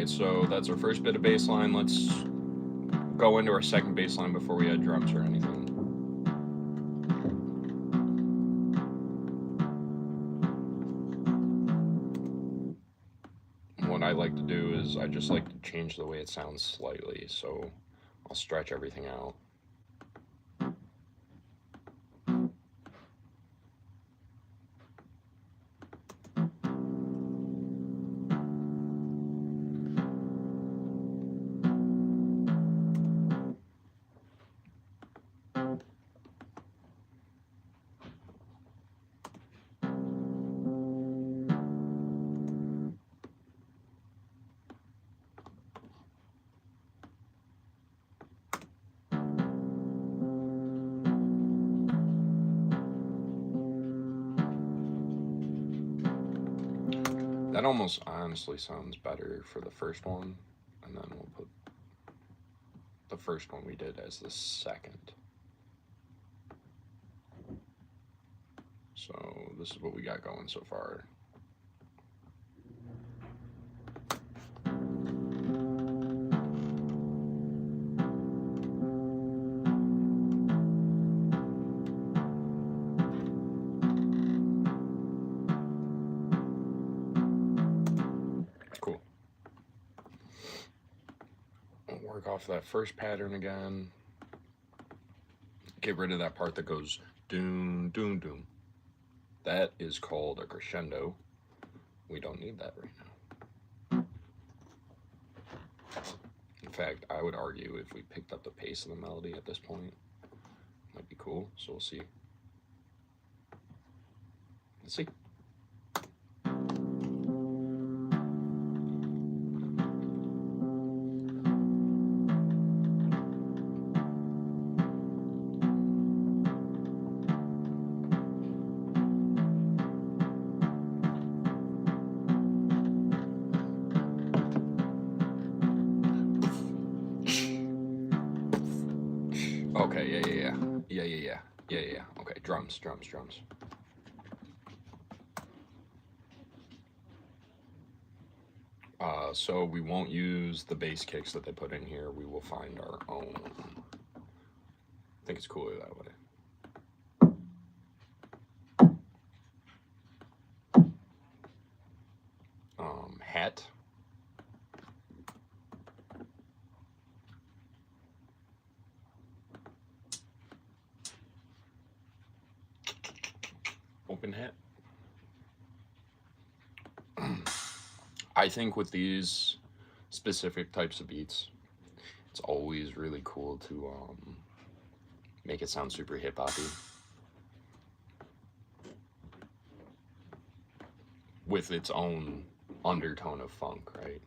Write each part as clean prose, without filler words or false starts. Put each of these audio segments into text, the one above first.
Alright, so that's our first bit of bass line. Let's go into our second bass line before we add drums or anything. What I like to do is I just like to change the way it sounds slightly, so I'll stretch everything out. That almost honestly sounds better for the first one, and then we'll put the first one we did as the second. So this is what we got going so far. Cool. We'll work off that first pattern again. Get rid of that part that goes doom, doom, doom. That is called a crescendo. We don't need that right now. In fact, I would argue if we picked up the pace of the melody at this point, it might be cool, so we'll see. Let's see. Okay, yeah. Okay, drums. So we won't use the bass kicks that they put in here. We will find our own. I think it's cooler that way. Hat. Open hat. I think with these specific types of beats, it's always really cool to make it sound super hip-hoppy with its own undertone of funk, right?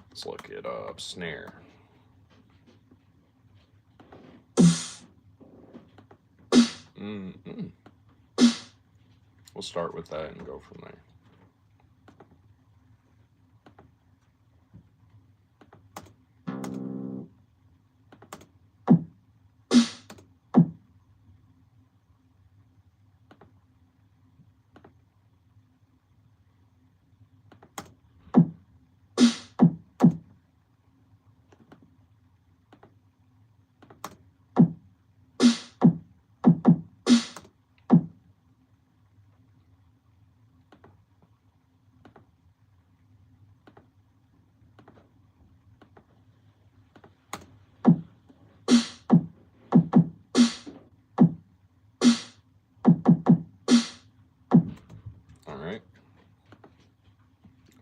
Let's look it up. Snare. We'll start with that and go from there.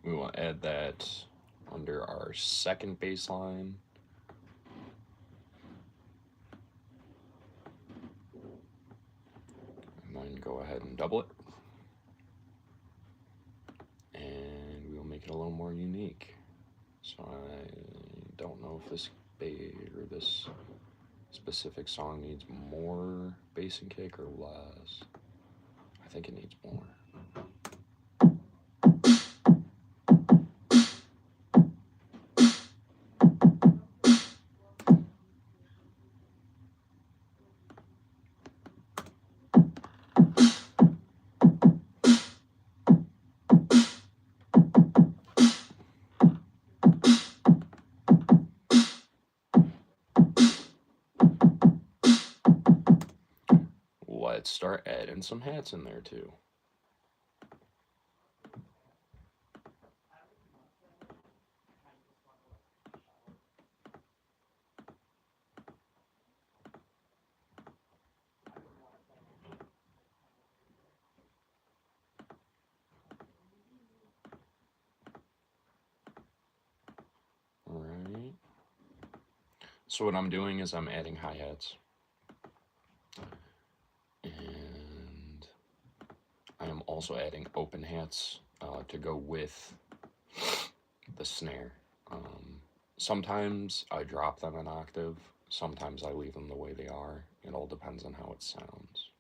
We will add that under our second bass line. And then go ahead and double it. And we will make it a little more unique. So I don't know if this this specific song needs more bass and kick or less. I think it needs more. let's start adding some hats in there too. Alright. So what I'm doing is I'm adding hi-hats. And I am also adding open hats to go with the snare. Sometimes I drop them an octave, sometimes I leave them the way they are. It all depends on how it sounds.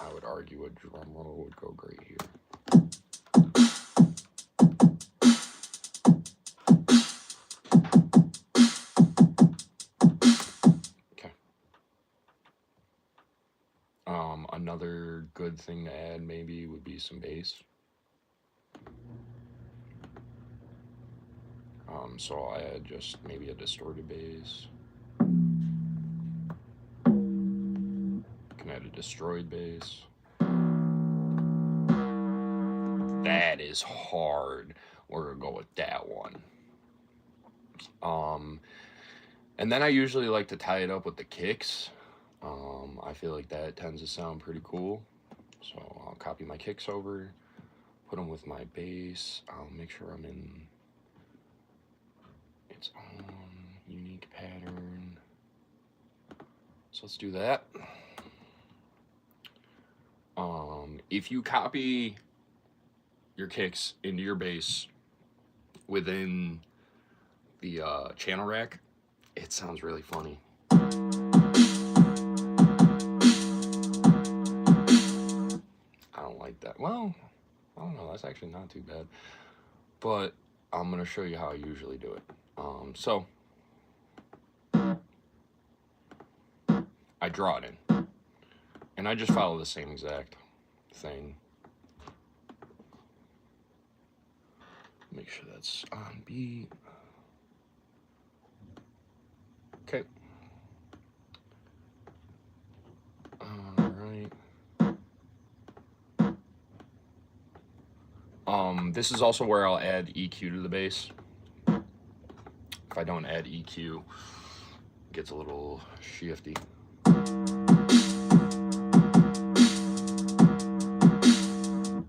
I would argue a drum roll would go great here. Okay. Another good thing to add maybe would be some bass. So I'll add just maybe a distorted bass. Can add a destroyed bass. That is hard. We're gonna go with that one. And then I usually like to tie it up with the kicks. I feel like that tends to sound pretty cool. So I'll copy my kicks over, put them with my bass. I'll make sure I'm in its own unique pattern. So let's do that. If you copy your kicks into your bass within the channel rack, it sounds really funny. I don't like that. Well, I don't know, that's actually not too bad. But I'm gonna show you how I usually do it. So I draw it in, and I just follow the same exact thing. Make sure that's on beat. Okay. Alright. This is also where I'll add EQ to the bass. If I don't add EQ, it gets a little shifty.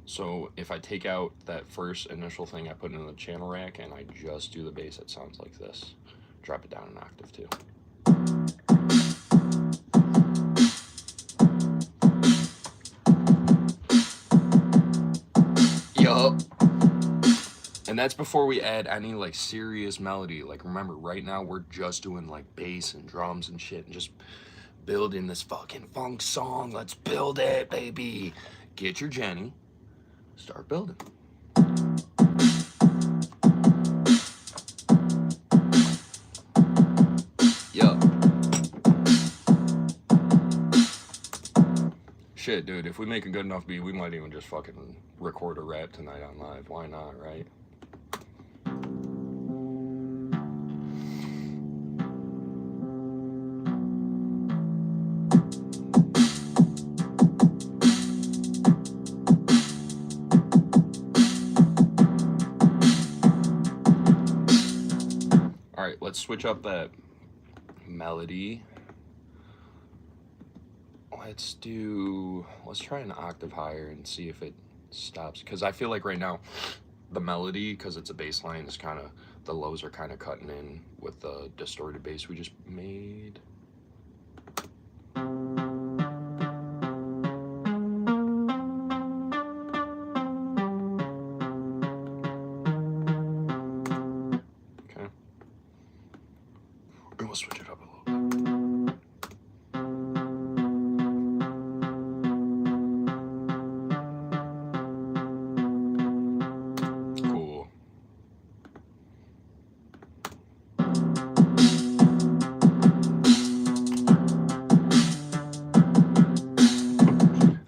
So if I take out that first initial thing I put in the channel rack and I just do the bass, it sounds like this. Drop it down an octave too. Yup. And that's before we add any like serious melody. Like remember, right now we're just doing like bass and drums and shit and just building this fucking funk song. Let's build it, baby. Get your Jenny. Start building. Yup. Shit, dude, if we make a good enough beat, we might even just fucking record a rap tonight on live. Why not, right? Alright, let's switch up that melody. Let's try an octave higher and see if it stops. Because I feel like right now, the melody, because it's a bass line, is kind of, the lows are kind of cutting in with the distorted bass we just made. Okay. And we'll switch it up a little bit.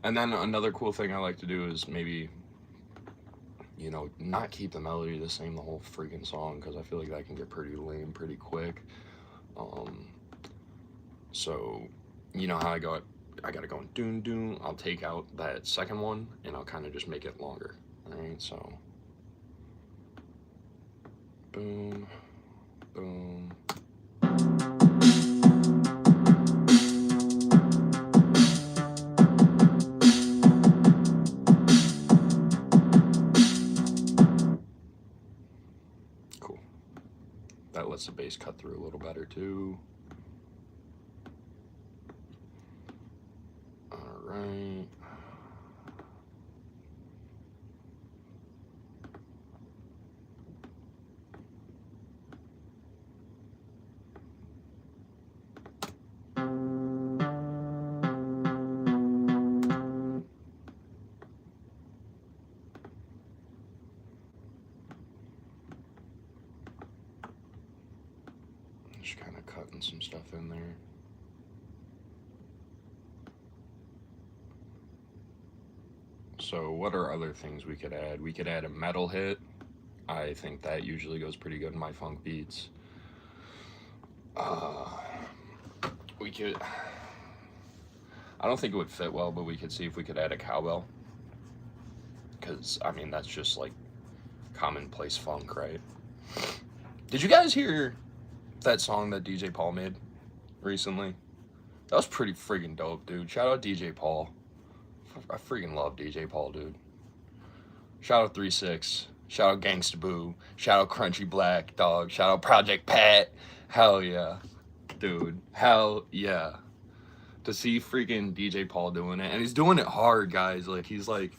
And then another cool thing I like to do is maybe, you know, not keep the melody the same the whole freaking song, because I feel like that can get pretty lame pretty quick. So, you know how I gotta go in doon doon. I'll take out that second one and I'll kind of just make it longer. All right, so boom, boom. Cool. That lets the bass cut through a little better too. All right. Just kind of cutting some stuff in there. So what are other things we could add? We could add a metal hit. I think that usually goes pretty good in my funk beats. We could, I don't think it would fit well, but we could see if we could add a cowbell. Because, I mean, that's just like commonplace funk, right? Did you guys hear that song that DJ Paul made recently? That was pretty freaking dope, dude. Shout out DJ Paul. I freaking love DJ Paul, dude. Shout out 3-6. Shout out Gangsta Boo. Shout out Crunchy Black, dog. Shout out Project Pat. Hell yeah. Dude. Hell yeah. To see freaking DJ Paul doing it. And he's doing it hard, guys. Like, he's like,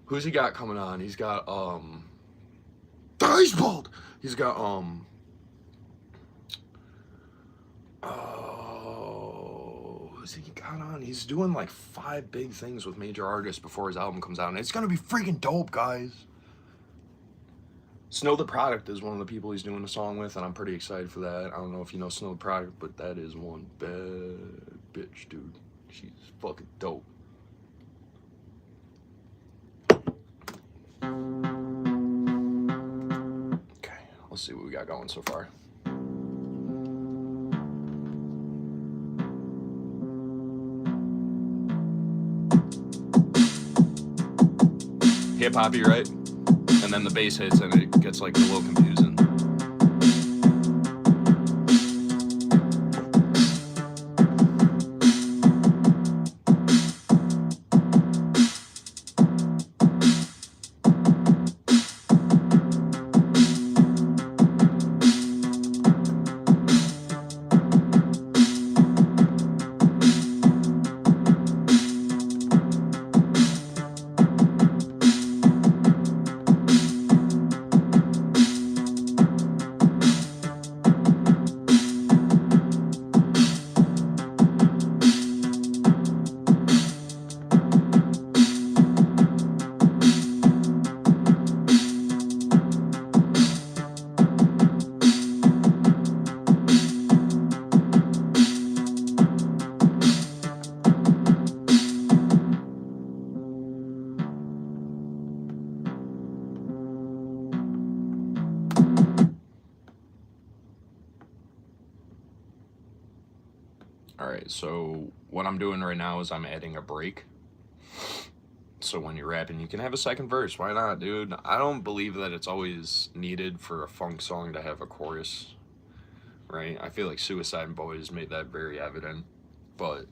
who's he got coming on? He's got, he's bald. He's got, who's he got on? He's doing like 5 big things with major artists before his album comes out. And it's gonna be freaking dope, guys. Snow the Product is one of the people he's doing a song with, and I'm pretty excited for that. I don't know if you know Snow the Product, but that is one bad bitch, dude. She's fucking dope. Okay, let's see what we got going so far. Hip-hoppy, right? And then the bass hits and it gets like a little confusing. Alright, so what I'm doing right now is I'm adding a break. So when you're rapping, you can have a second verse. Why not, dude? I don't believe that it's always needed for a funk song to have a chorus, right? I feel like Suicide Boys made that very evident. But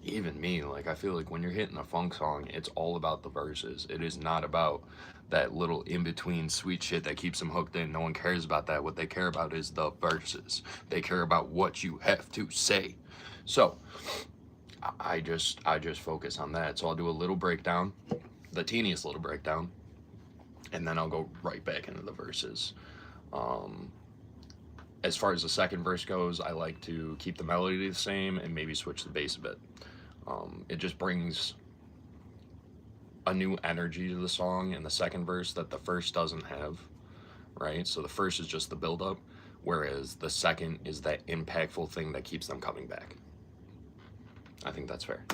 even me, like, I feel like when you're hitting a funk song, it's all about the verses. It is not about that little in-between sweet shit that keeps them hooked in. No one cares about that. What they care about is the verses. They care about what you have to say. So I just focus on that. So I'll do a little breakdown, the teeniest little breakdown, and then I'll go right back into the verses. As far as the second verse goes, I like to keep the melody the same and maybe switch the bass a bit. It just brings a new energy to the song in the second verse that the first doesn't have, right? So the first is just the build-up, whereas the second is that impactful thing that keeps them coming back. I think that's fair.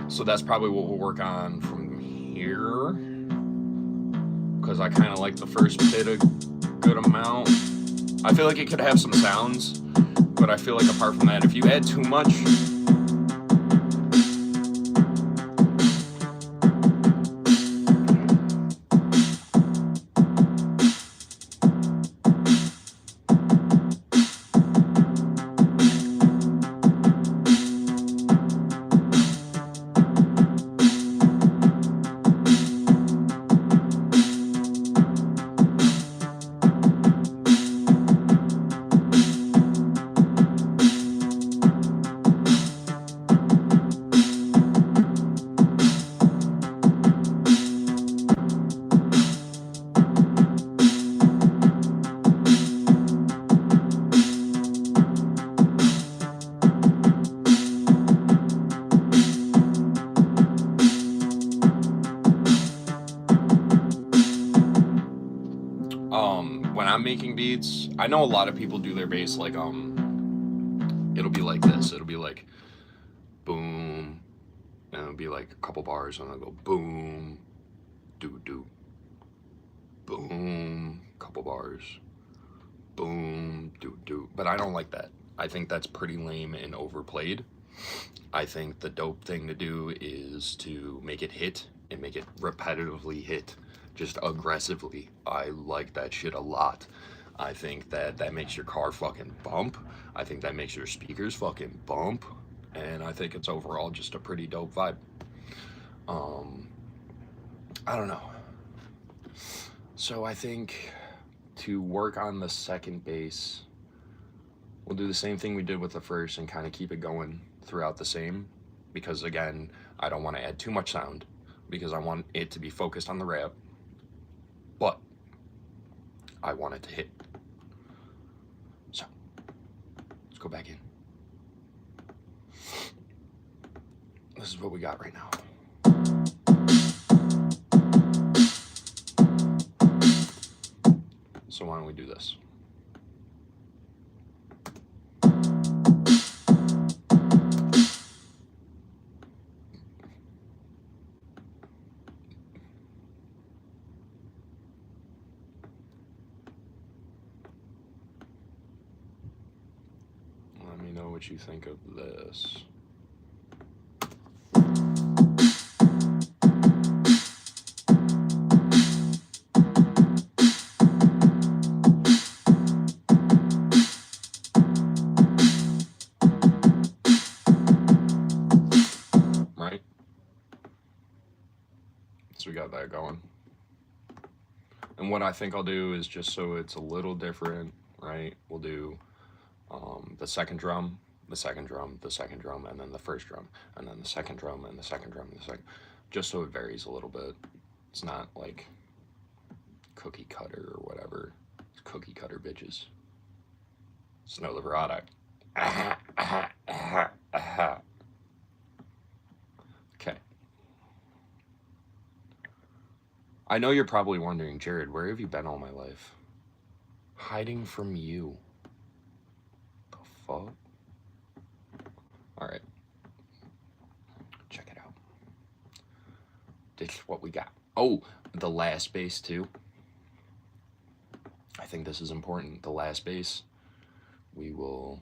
So that's probably what we'll work on from here, because I kind of like the first bit a good amount. I feel like it could have some sounds, but I feel like apart from that, if you add too much, when I'm making beats, I know a lot of people do their bass like it'll be like this. It'll be like boom, and it'll be like a couple bars, and I'll go boom, do do, boom, couple bars, boom, do do. But I don't like that. I think that's pretty lame and overplayed. I think the dope thing to do is to make it hit and make it repetitively hit, just aggressively. I like that shit a lot. I think that makes your car fucking bump. I think that makes your speakers fucking bump. And I think it's overall just a pretty dope vibe. I don't know. So I think to work on the second bass, we'll do the same thing we did with the first and kind of keep it going throughout the same, because again, I don't want to add too much sound because I want it to be focused on the rap, but I want it to hit. So let's go back in. This is what we got right now. So why don't we do this? Let me know what you think of this. Right? So we got that going. And what I think I'll do is, just so it's a little different, right? We'll do the second drum, the second drum, the second drum, and then the first drum, and then the second drum, and the second drum, and the second, just so it varies a little bit. It's not like cookie cutter or whatever. It's cookie cutter, bitches. It's no the product. Okay. I know you're probably wondering, Jared, where have you been all my life? Hiding from you. The fuck? Alright. Check it out. This is what we got. Oh, the last bass too. I think this is important. The last bass, we will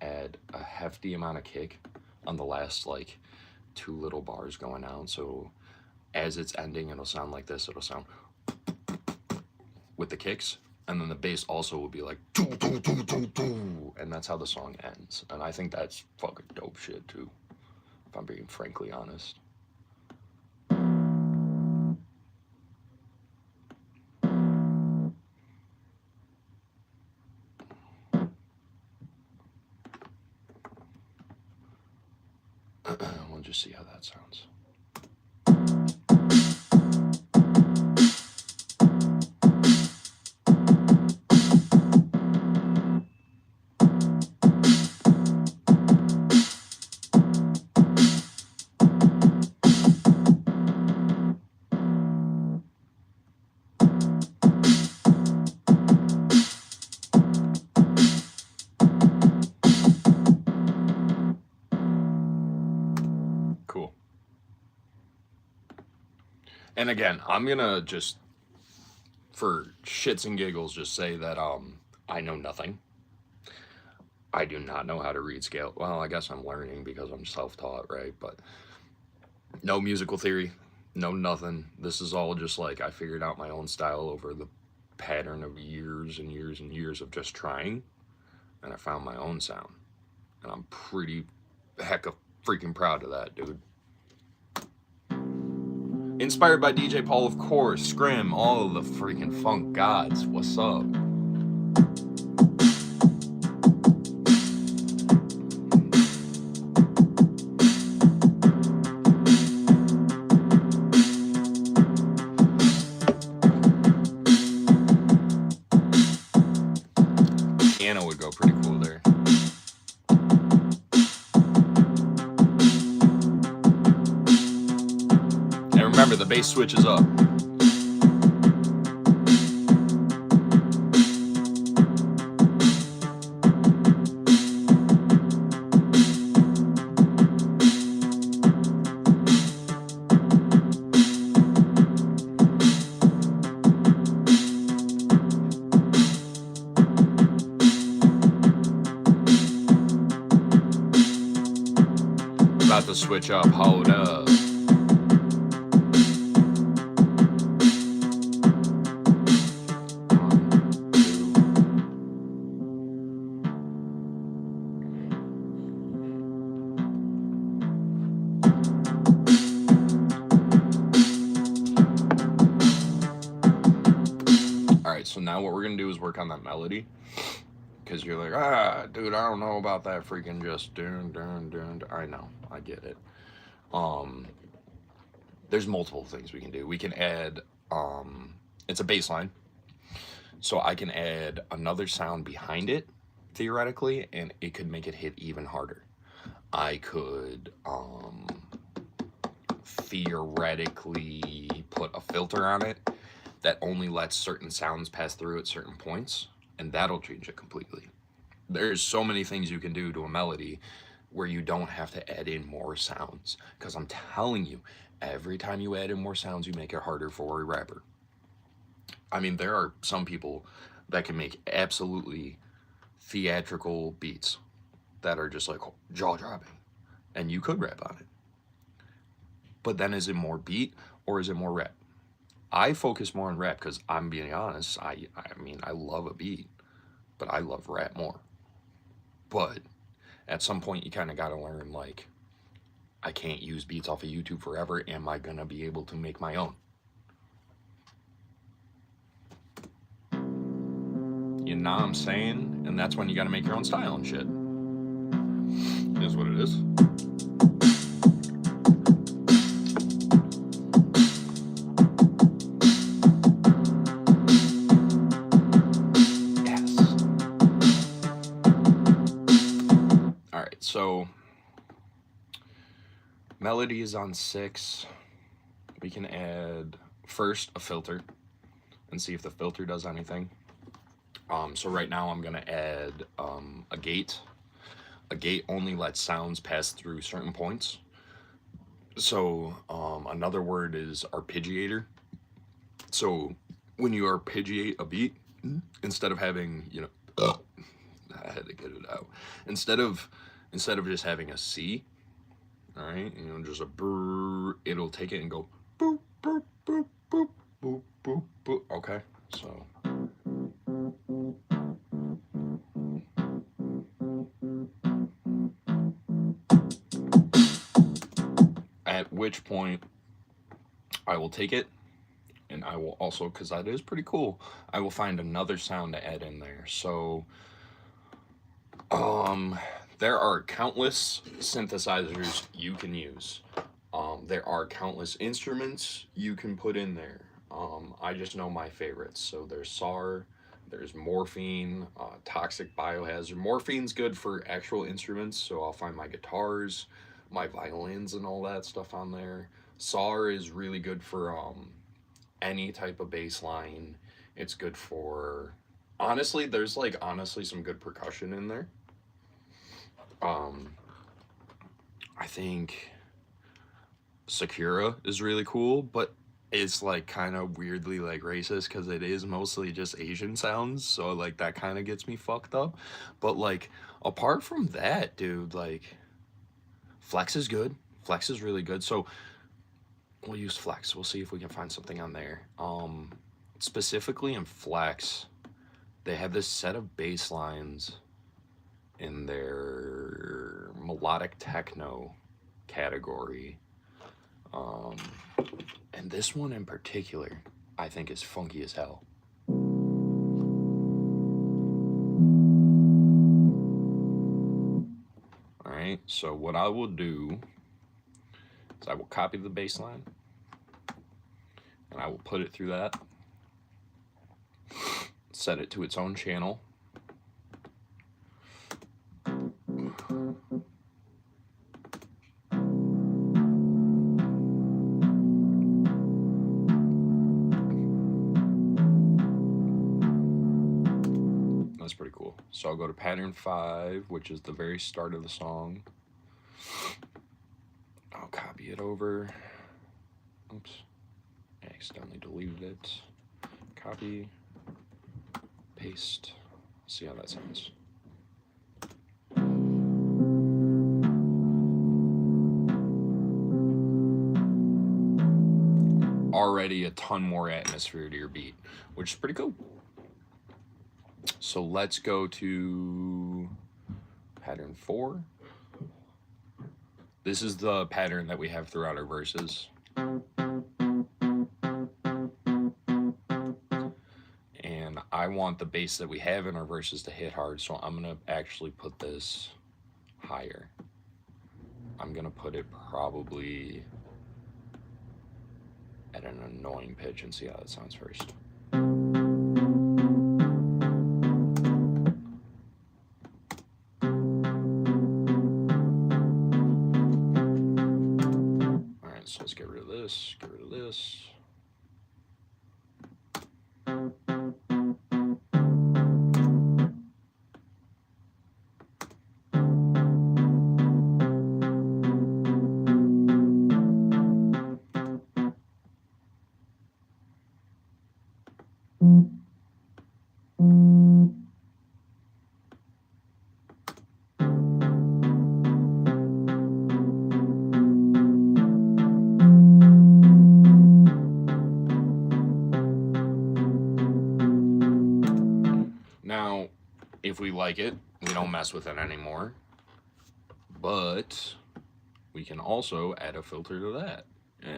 add a hefty amount of kick on the last like 2 little bars going out. So as it's ending, it'll sound like this. It'll sound with the kicks, and then the bass also will be like doo, doo, doo, doo, doo, and that's how the song ends. And I think that's fucking dope shit too, if I'm being frankly honest. We'll just see how that sounds. Cool. And again, I'm gonna just, for shits and giggles, just say that I know nothing. I do not know how to read scale. Well, I guess I'm learning because I'm self-taught, right? But no musical theory, no nothing. This is all just like I figured out my own style over the pattern of years and years and years of just trying, and I found my own sound. And I'm pretty heck of freaking proud of that, dude. Inspired by DJ Paul, of course. Scrim, all of the freaking funk gods. What's up? Piano would go pretty cool there. And remember, the bass switches up. About to switch up, hold up. Alright, so now what we're gonna do is work on that melody. Because you're like, dude, I don't know about that freaking just dun dun dun. I know, I get it. There's multiple things we can do. We can add, it's a bass line, so I can add another sound behind it, theoretically, and it could make it hit even harder. I could, theoretically put a filter on it that only lets certain sounds pass through at certain points, and that'll change it completely. There's so many things you can do to a melody where you don't have to add in more sounds, because I'm telling you, every time you add in more sounds, you make it harder for a rapper. I mean, there are some people that can make absolutely theatrical beats that are just like jaw-dropping, and you could rap on it. But then is it more beat or is it more rap? I focus more on rap because I'm being honest, I mean, I love a beat, but I love rap more. But at some point you kind of got to learn, like, I can't use beats off of YouTube forever. Am I gonna be able to make my own? You know what I'm saying? And that's when you gotta make your own style and shit. It is what it is. Yes. Alright, so melody is on 6. We can add first a filter and see if the filter does anything. So right now I'm gonna add a gate. A gate only lets sounds pass through certain points. So another word is arpeggiator. So when you arpeggiate a beat, instead of having, you know, I had to get it out. Instead of just having a C, all right, you know, just a brrr, it'll take it and go boop boop boop boop boop boop boop. Okay, so. At which point I will take it and I will also, because that is pretty cool, I will find another sound to add in there. So there are countless synthesizers you can use. There are countless instruments you can put in there. I just know my favorites. So there's SAR, there's Morphine, Toxic Biohazard. Morphine's good for actual instruments, so I'll find my guitars, my violins, and all that stuff on there. SAR is really good for any type of bass line. It's good for, honestly, there's like honestly some good percussion in there. I think Sakura is really cool, but it's like kind of weirdly like racist because it is mostly just Asian sounds, so like that kind of gets me fucked up. But like apart from that, dude, like Flex is good. Flex is really good. So we'll use Flex. We'll see if we can find something on there. Specifically in Flex, they have this set of bass lines in their melodic techno category. And this one in particular, I think is funky as hell. All right, so what I will do is I will copy the bass line and I will put it through that, set it to its own channel. That's pretty cool. So I'll go to pattern 5, which is the very start of the song. I'll copy it over. Oops. I accidentally deleted it. Copy. Paste. See how that sounds. Already a ton more atmosphere to your beat, which is pretty cool. So let's go to pattern 4. This is the pattern that we have throughout our verses. And I want the bass that we have in our verses to hit hard, so I'm gonna actually put this higher. I'm gonna put it probably at an annoying pitch and see how that sounds first. Alright, so let's get rid of this, get rid of this. Now, if we like it, we don't mess with it anymore. But we can also add a filter to that.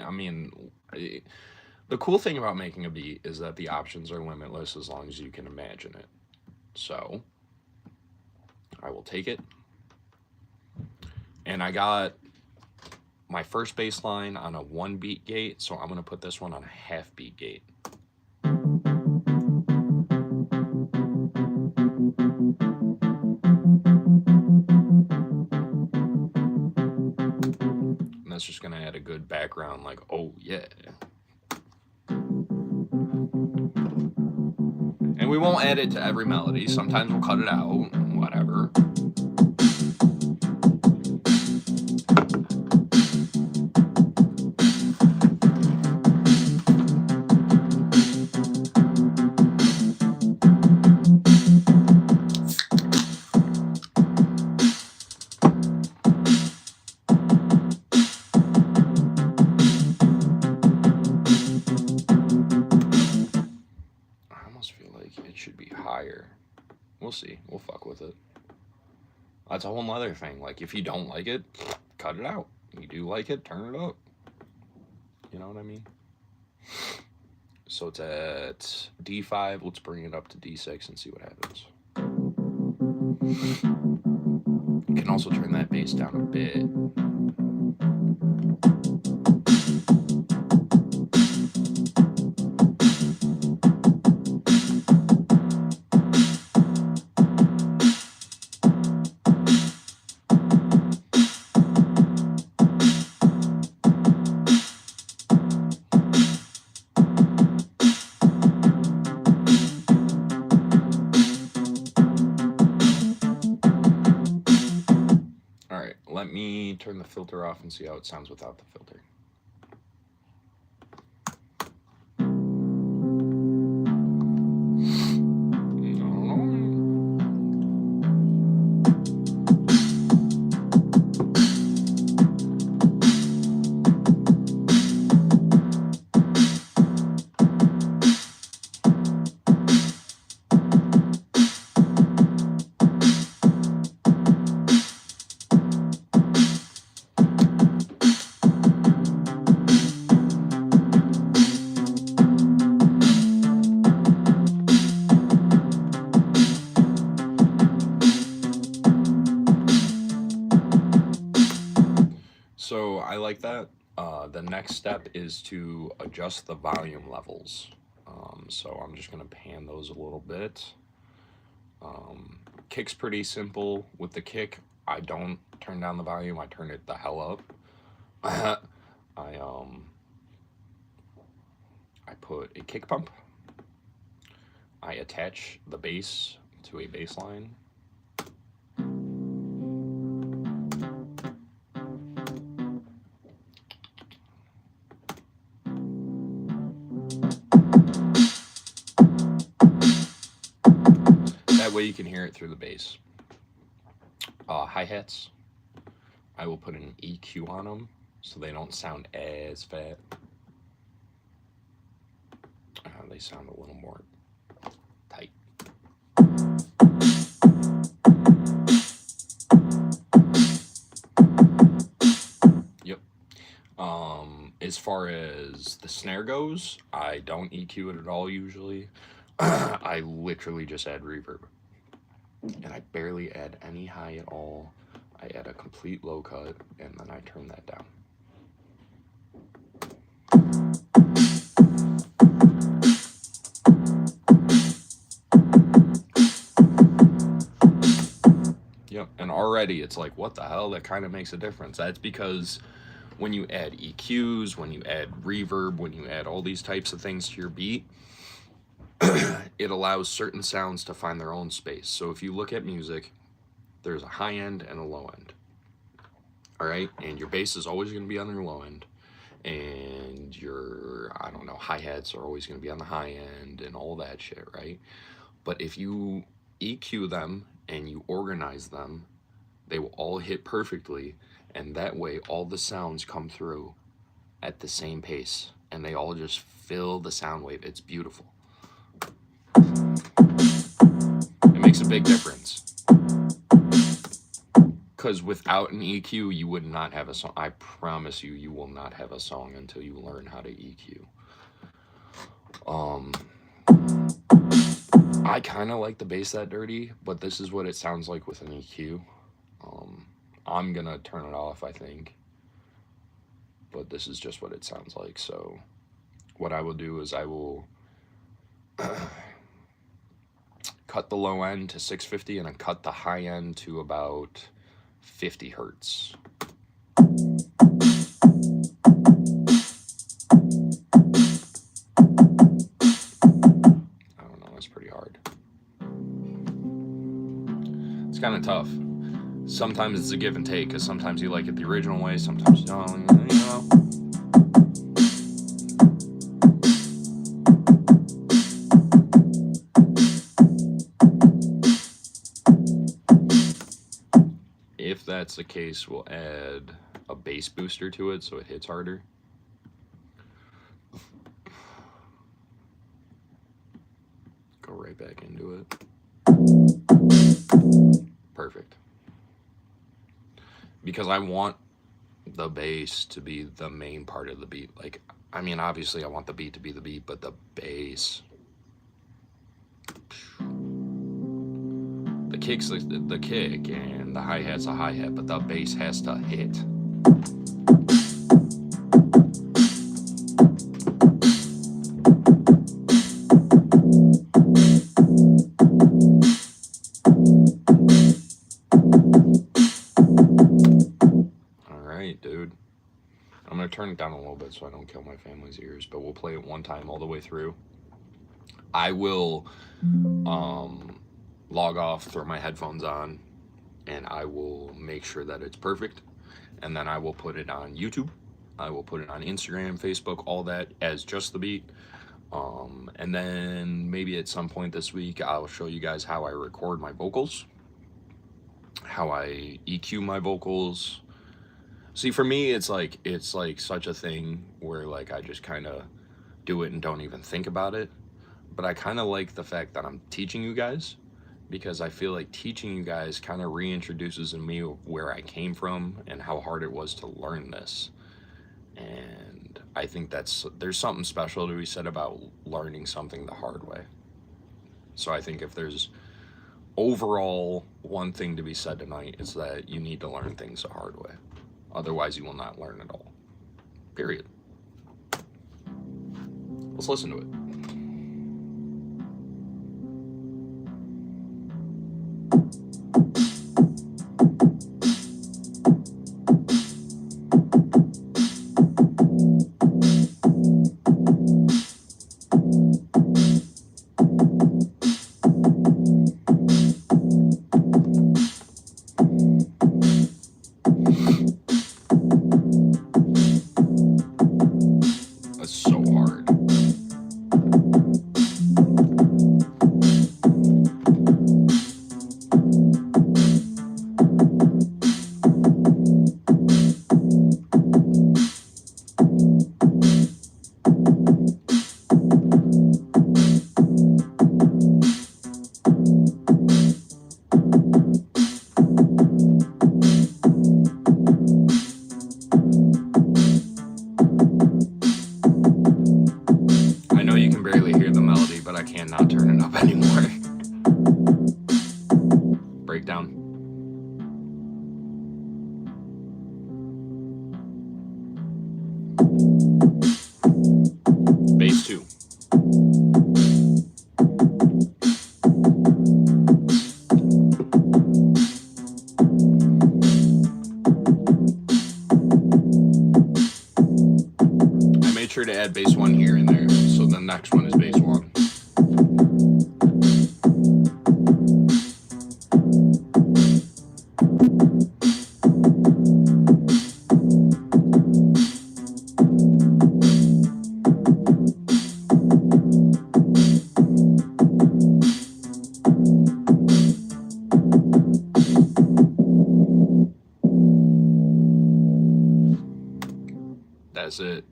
I mean, the cool thing about making a beat is that the options are limitless as long as you can imagine it. So I will take it. And I got my first bass line on a 1 beat gate, so I'm going to put this one on a half beat gate. And that's just going to add a good background, like, oh yeah. And we won't add it to every melody. Sometimes we'll cut it out, whatever. Higher. We'll see. We'll fuck with it. That's a whole nother thing. Like, if you don't like it, cut it out. You do like it, turn it up. You know what I mean? So it's at D5. Let's bring it up to D6 and see what happens. You can also turn that bass down a bit. Let me turn the filter off and see how it sounds without the filter. I like that. The next step is to adjust the volume levels. So I'm just gonna pan those a little bit. Kick's pretty simple. With the kick, I don't turn down the volume. I turn it the hell up. I put a kick pump. I attach the bass to a bass line. That way you can hear it through the bass. Hi-hats, I will put an EQ on them so they don't sound as fat. They sound a little more tight. Yep. As far as the snare goes, I don't EQ it at all usually. I literally just add reverb. And I barely add any high at all. I add a complete low cut, and then I turn that down. Yep, and already it's like, what the hell? That kind of makes a difference. That's because when you add EQs, when you add reverb, when you add all these types of things to your beat, it allows certain sounds to find their own space. So if you look at music, there's a high end and a low end. All right, and your bass is always going to be on the low end, and your, I don't know, hi-hats are always going to be on the high end and all that shit, right? But if you EQ them and you organize them, they will all hit perfectly, and that way all the sounds come through at the same pace, and they all just fill the sound wave. It's beautiful. It makes a big difference. Because without an EQ, you would not have a song. I promise you, you will not have a song until you learn how to EQ. I kind of like the bass that dirty, but this is what it sounds like with an EQ. I'm going to turn it off, I think. But this is just what it sounds like. So what I will do is I will cut the low end to 650 and then cut the high end to about 50 hertz. I don't know, that's pretty hard. It's kind of tough. Sometimes it's a give and take, because sometimes you like it the original way, sometimes you don't, you know. If that's the case, we'll add a bass booster to it so it hits harder. Go right back into it. Perfect. Because I want the bass to be the main part of the beat. Like, I mean, obviously I want the beat to be the beat, but the bass. The kick's the kick, and the hi-hat's a hi-hat, but the bass has to hit. Alright, dude. I'm going to turn it down a little bit so I don't kill my family's ears, but we'll play it one time all the way through. I will log off, throw my headphones on, and I will make sure that it's perfect. And then I will put it on YouTube. I will put it on Instagram, Facebook, all that as just the beat. And then maybe at some point this week, I'll show you guys how I record my vocals, how I EQ my vocals. See, for me, it's like such a thing where like I just kind of do it and don't even think about it. But I kind of like the fact that I'm teaching you guys, because I feel like teaching you guys kind of reintroduces in me where I came from and how hard it was to learn this. And I think there's something special to be said about learning something the hard way. So I think if there's overall one thing to be said tonight, is that you need to learn things the hard way. Otherwise, you will not learn at all. Period. Let's listen to it. That's so hard. I know you can barely hear the melody, but I cannot turn it up anymore. Breakdown. Bass 2. I made sure to add bass 1 here and there, so the next one is bass 1. That's it.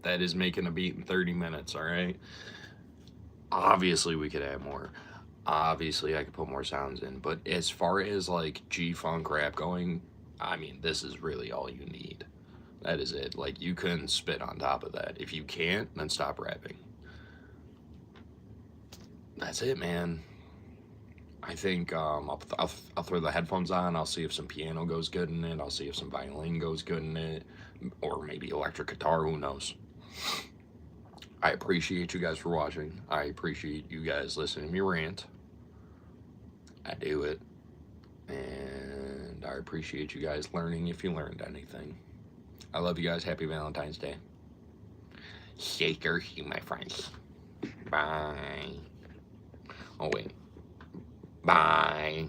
That is making a beat in 30 minutes, all right? Obviously, we could add more. Obviously, I could put more sounds in. But as far as, like, G-Funk rap going, I mean, this is really all you need. That is it. Like, you couldn't spit on top of that. If you can't, then stop rapping. That's it, man. I think I'll throw the headphones on. I'll see if some piano goes good in it. I'll see if some violin goes good in it. Or maybe electric guitar, who knows. I appreciate you guys for watching. I appreciate you guys listening to me rant. I do it. And I appreciate you guys learning if you learned anything. I love you guys. Happy Valentine's Day. Shaker, you my friends. Bye. Oh, wait. Bye.